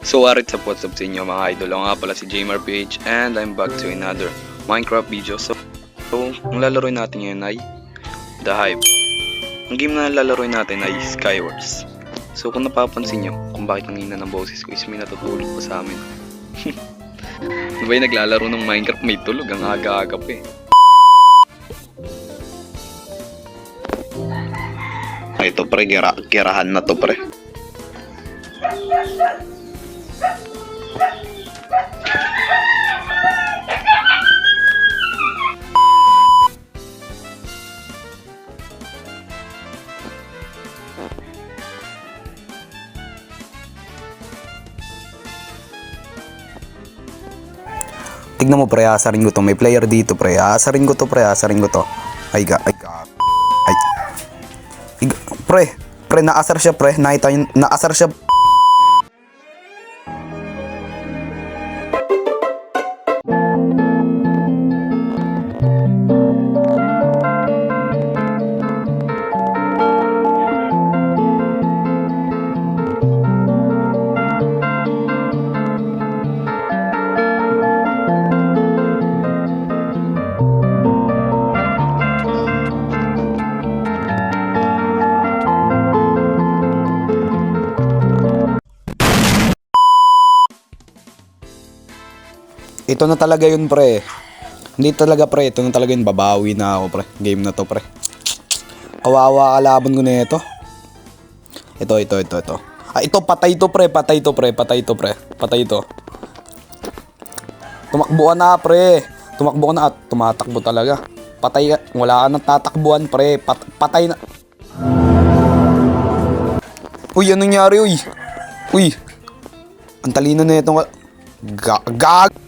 So what's up sa inyo mga idol? Ako nga pala si JMRPH and I'm back to another Minecraft video. So ang lalaroin natin ngayon ay The Hive. Ang game na lalaroin natin ay Skywars. So kung napapansin nyo kung bakit ang hina ng boses ko is may natutulog pa sa amin. Ano ba yung naglalaro ng Minecraft may tulog? Ang aga-aga pa eh. Ito pre, gerahan na to pre. Tignan mo pre, asarin ko to. May player dito pre. Asarin ko to pre, asarin ko to. Ay. Pre, naasar siya pre. Nakita yun, naasar siya. Ito na talaga yun pre. Hindi talaga pre, ito na talaga yun. Babawi na ako pre. Game na to pre. Kawawa kalaban ko na ito. Ito. Ito patay to pre. Patay to. Tumakbo ka na pre. Tumakbo ka na at tumatakbo talaga. Patay ka. Wala ka nang tatakbuhan pre. Patay na. Uy, anong nangyari uy? Uy. Ang talino na itong gag.